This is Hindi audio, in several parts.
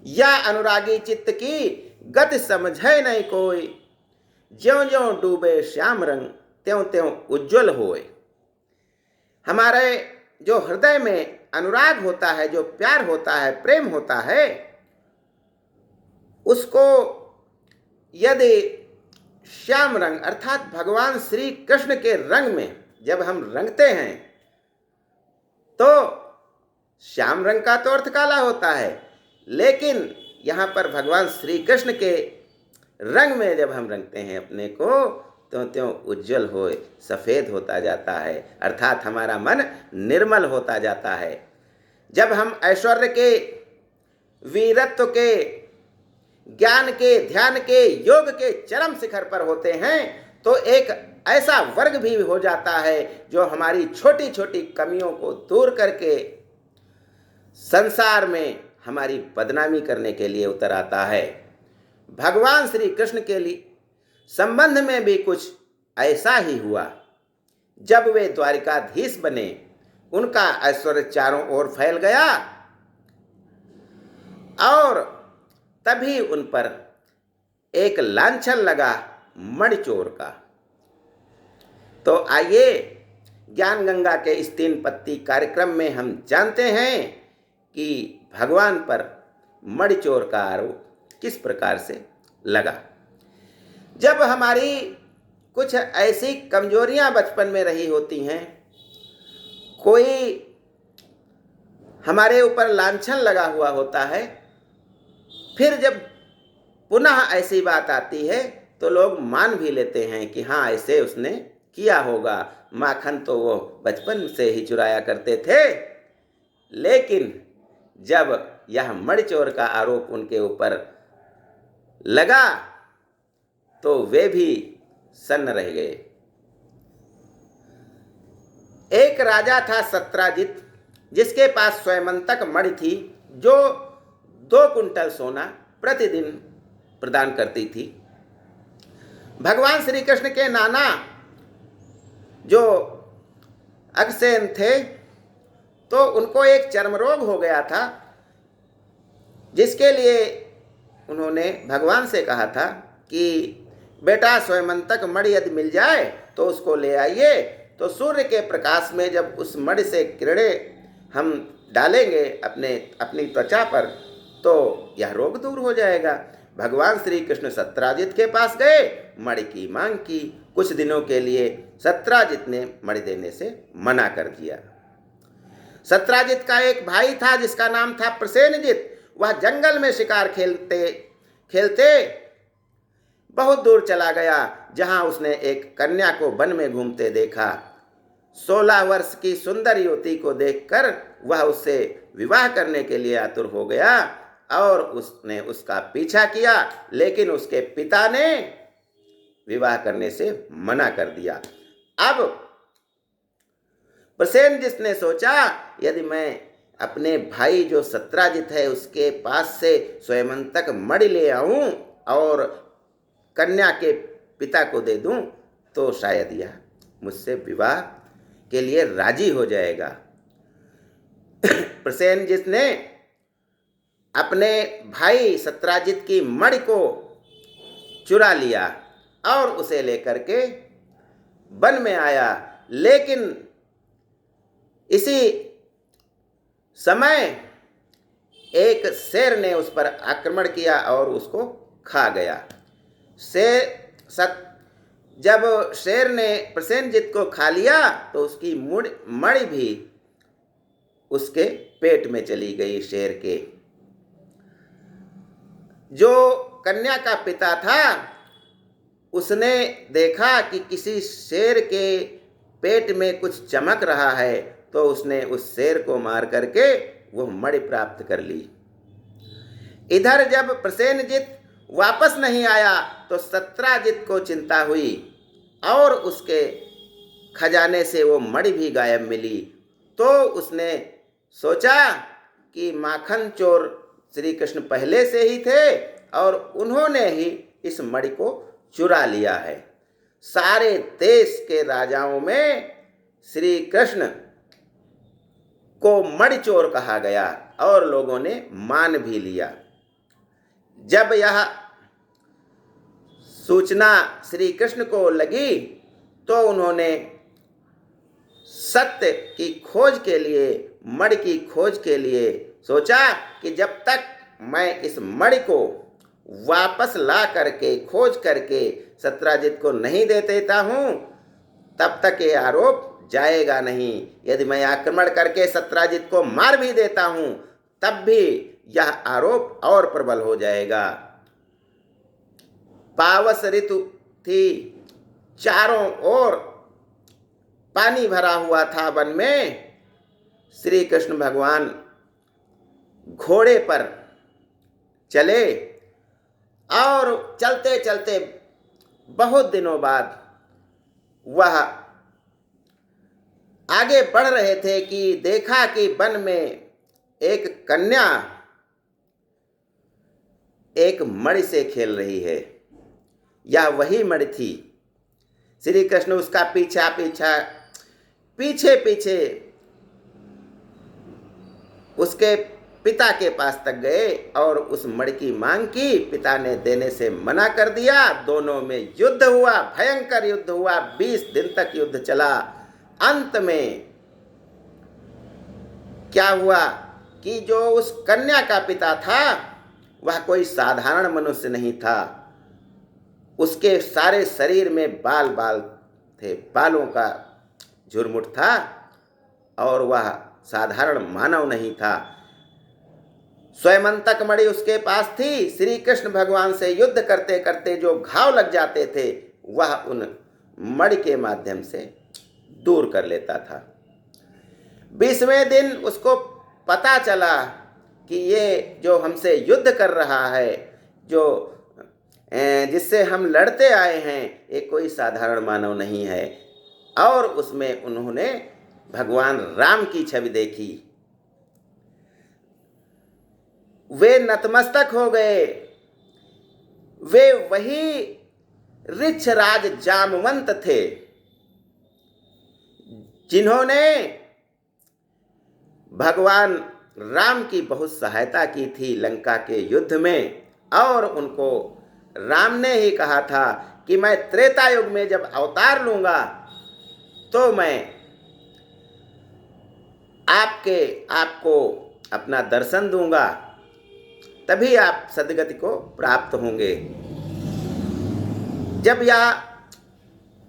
या अनुरागी चित्त की गति समझे नहीं कोई, ज्यों ज्यों डूबे श्याम रंग त्यों त्यों उज्जवल होए। हमारे जो हृदय में अनुराग होता है, जो प्यार होता है, प्रेम होता है, उसको यदि श्याम रंग अर्थात भगवान श्री कृष्ण के रंग में जब हम रंगते हैं तो श्याम रंग का तो अर्थ काला होता है, लेकिन यहाँ पर भगवान श्री कृष्ण के रंग में जब हम रंगते हैं अपने को तो त्यों उज्जवल होए, सफ़ेद होता जाता है, अर्थात हमारा मन निर्मल होता जाता है। जब हम ऐश्वर्य के, वीरत्व के, ज्ञान के, ध्यान के, योग के चरम शिखर पर होते हैं तो एक ऐसा वर्ग भी हो जाता है जो हमारी छोटी छोटी कमियों को दूर करके संसार में हमारी बदनामी करने के लिए उतर आता है। भगवान श्री कृष्ण के लिए संबंध में भी कुछ ऐसा ही हुआ। जब वे द्वारिकाधीश बने, उनका ऐश्वर्य चारों ओर फैल गया और तभी उन पर एक लांछन लगा मणिचोर का। तो आइए ज्ञान गंगा के इस 3 पत्ती कार्यक्रम में हम जानते हैं कि भगवान पर मणिचोर का आरोप किस प्रकार से लगा। जब हमारी कुछ ऐसी कमजोरियां बचपन में रही होती हैं, कोई हमारे ऊपर लांछन लगा हुआ होता है, फिर जब पुनः ऐसी बात आती है तो लोग मान भी लेते हैं कि हाँ ऐसे उसने किया होगा, माखन तो वो बचपन से ही चुराया करते थे। लेकिन जब यह मणिचोर का आरोप उनके ऊपर लगा तो वे भी सन्न रह गए। एक राजा था सत्राजित, जिसके पास स्वयंतक मणि थी जो 2 कुंटल सोना प्रतिदिन प्रदान करती थी। भगवान श्री कृष्ण के नाना जो अगसेन थे तो उनको एक चर्म रोग हो गया था, जिसके लिए उन्होंने भगवान से कहा था कि बेटा स्वयंतक मणि यदि मिल जाए तो उसको ले आइए, तो सूर्य के प्रकाश में जब उस मणि से किरणें हम डालेंगे अपनी त्वचा पर तो यह रोग दूर हो जाएगा। भगवान श्री कृष्ण सत्राजित के पास गए, मणि की मांग की। कुछ दिनों के लिए सत्राजित ने मणि देने से मना कर दिया। सत्राजित का एक भाई था जिसका नाम था प्रसेनजित। वह जंगल में शिकार खेलते खेलते बहुत दूर चला गया, जहां उसने एक कन्या को वन में घूमते देखा। 16 वर्ष की सुंदर युवती को देखकर वह उससे विवाह करने के लिए आतुर हो गया और उसने उसका पीछा किया, लेकिन उसके पिता ने विवाह करने से मना कर दिया। अब प्रसेनजित ने सोचा यदि मैं अपने भाई जो सत्राजित है उसके पास से स्वयंतक मणि ले आऊं और कन्या के पिता को दे दूं तो शायद यह मुझसे विवाह के लिए राजी हो जाएगा। प्रसेनजित ने अपने भाई सत्राजित की मणि को चुरा लिया और उसे लेकर के वन में आया, लेकिन इसी समय एक शेर ने उस पर आक्रमण किया और उसको खा गया। जब शेर ने प्रसेनजित को खा लिया तो उसकी मणि भी उसके पेट में चली गई। शेर के जो कन्या का पिता था उसने देखा कि किसी शेर के पेट में कुछ चमक रहा है, तो उसने उस शेर को मार करके वह मणि प्राप्त कर ली। इधर जब प्रसेनजित वापस नहीं आया तो सत्राजित को चिंता हुई और उसके खजाने से वो मणि भी गायब मिली। तो उसने सोचा कि माखन चोर श्री कृष्ण पहले से ही थे और उन्होंने ही इस मणि को चुरा लिया है। सारे देश के राजाओं में श्री कृष्ण को मणि चोर कहा गया और लोगों ने मान भी लिया। जब यह सूचना श्री कृष्ण को लगी तो उन्होंने सत्य की खोज के लिए, मणि की खोज के लिए सोचा कि जब तक मैं इस मणि को वापस ला करके, खोज करके सत्राजित को नहीं दे देता हूँ, तब तक ये आरोप जाएगा नहीं। यदि मैं आक्रमण करके सत्राजित को मार भी देता हूँ, तब भी यह आरोप और प्रबल हो जाएगा। पावस ऋतु थी, चारों ओर पानी भरा हुआ था वन में। श्री कृष्ण भगवान घोड़े पर चले और चलते चलते बहुत दिनों बाद वह आगे बढ़ रहे थे कि देखा कि वन में एक कन्या एक मणि से खेल रही है। यह वही मणि थी। श्री कृष्ण उसका पीछे पीछे उसके पिता के पास तक गए और उस मणि की मांग की। पिता ने देने से मना कर दिया। दोनों में युद्ध हुआ, भयंकर युद्ध हुआ। 20 दिन तक युद्ध चला। अंत में क्या हुआ कि जो उस कन्या का पिता था वह कोई साधारण मनुष्य नहीं था। उसके सारे शरीर में बाल बाल थे, बालों का झुरमुट था और वह साधारण मानव नहीं था। स्वयंतक मणि उसके पास थी। श्री कृष्ण भगवान से युद्ध करते करते जो घाव लग जाते थे वह उन मणि के माध्यम से दूर कर लेता था। 20वें दिन उसको पता चला कि ये जो हमसे युद्ध कर रहा है, जो जिससे हम लड़ते आए हैं, ये कोई साधारण मानव नहीं है। और उसमें उन्होंने भगवान राम की छवि देखी। वे नतमस्तक हो गए। वे वही ऋक्षराज जामवंत थे जिन्होंने भगवान राम की बहुत सहायता की थी लंका के युद्ध में। और उनको राम ने ही कहा था कि मैं त्रेता युग में जब अवतार लूंगा तो मैं आपको अपना दर्शन दूंगा, तभी आप सदगति को प्राप्त होंगे। जब यह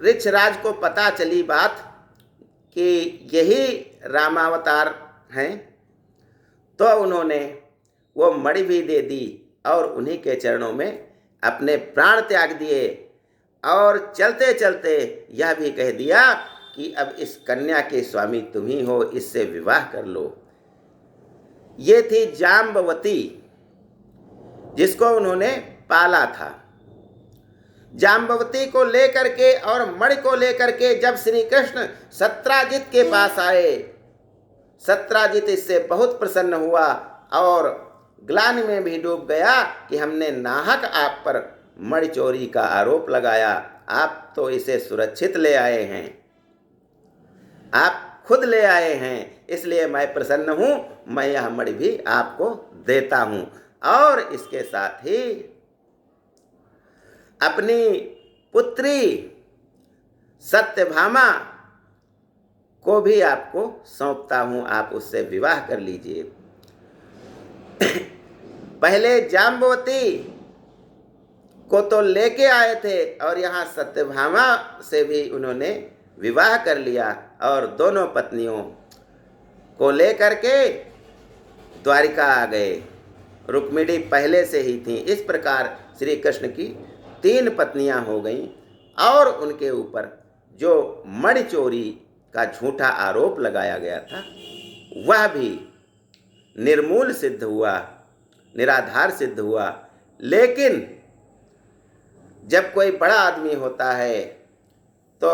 ऋक्षराज को पता चली बात कि यही रामावतार हैं, तो उन्होंने वो मणि भी दे दी और उन्हीं के चरणों में अपने प्राण त्याग दिए। और चलते चलते यह भी कह दिया कि अब इस कन्या के स्वामी तुम ही हो, इससे विवाह कर लो। ये थी जाम्बवती, जिसको उन्होंने पाला था। जाम्बवती को लेकर के और मणि को लेकर के जब श्री कृष्ण सत्राजित के पास आए, सत्राजित इससे बहुत प्रसन्न हुआ और ग्लानि में भी डूब गया कि हमने नाहक आप पर मणि चोरी का आरोप लगाया। आप तो इसे सुरक्षित ले आए हैं, आप खुद ले आए हैं, इसलिए मैं प्रसन्न हूं। मैं यह मणि भी आपको देता हूं और इसके साथ ही अपनी पुत्री सत्यभामा को भी आपको सौंपता हूं, आप उससे विवाह कर लीजिए। पहले जाम्बवती को तो लेके आए थे और यहाँ सत्यभामा से भी उन्होंने विवाह कर लिया और दोनों पत्नियों को लेकर के द्वारिका आ गए। रुक्मिणी पहले से ही थी। इस प्रकार श्री कृष्ण की 3 पत्नियां हो गईं और उनके ऊपर जो मणि चोरी का झूठा आरोप लगाया गया था वह भी निर्मूल सिद्ध हुआ, निराधार सिद्ध हुआ। लेकिन जब कोई बड़ा आदमी होता है तो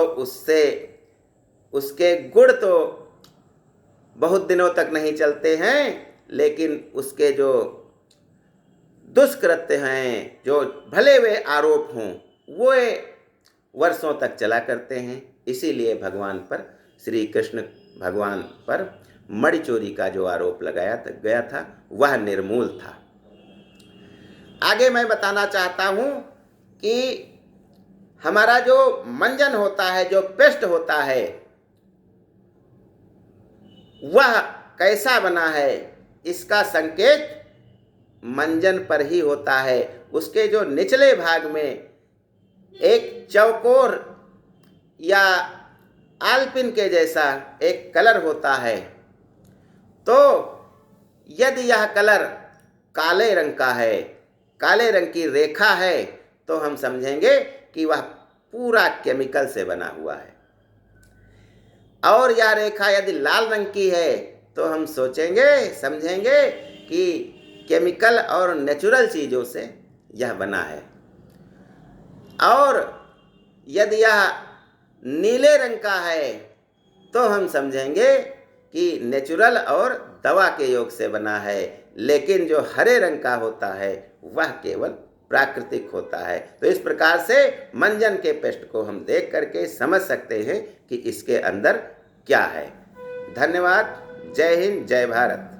उसके गुण तो बहुत दिनों तक नहीं चलते हैं, लेकिन उसके जो दुष्कृत्य हैं, जो भले वे आरोप हों, वो वर्षों तक चला करते हैं। इसीलिए भगवान पर, श्री कृष्ण भगवान पर मणि चोरी का जो आरोप लगाया गया था वह निर्मूल था। आगे मैं बताना चाहता हूँ कि हमारा जो मंजन होता है, जो पेस्ट होता है, वह कैसा बना है, इसका संकेत मंजन पर ही होता है। उसके जो निचले भाग में एक चौकोर या आलपिन के जैसा एक कलर होता है, तो यदि यह कलर काले रंग का है, काले रंग की रेखा है, तो हम समझेंगे कि वह पूरा केमिकल से बना हुआ है। और यह रेखा यदि लाल रंग की है, तो हम सोचेंगे, समझेंगे कि केमिकल और नेचुरल चीज़ों से यह बना है। और यदि यह नीले रंग का है, तो हम समझेंगे कि नेचुरल और दवा के योग से बना है। लेकिन जो हरे रंग का होता है, वह केवल प्राकृतिक होता है। तो इस प्रकार से मंजन के पेस्ट को हम देख करके समझ सकते हैं कि इसके अंदर क्या है। धन्यवाद। जय हिंद, जय भारत।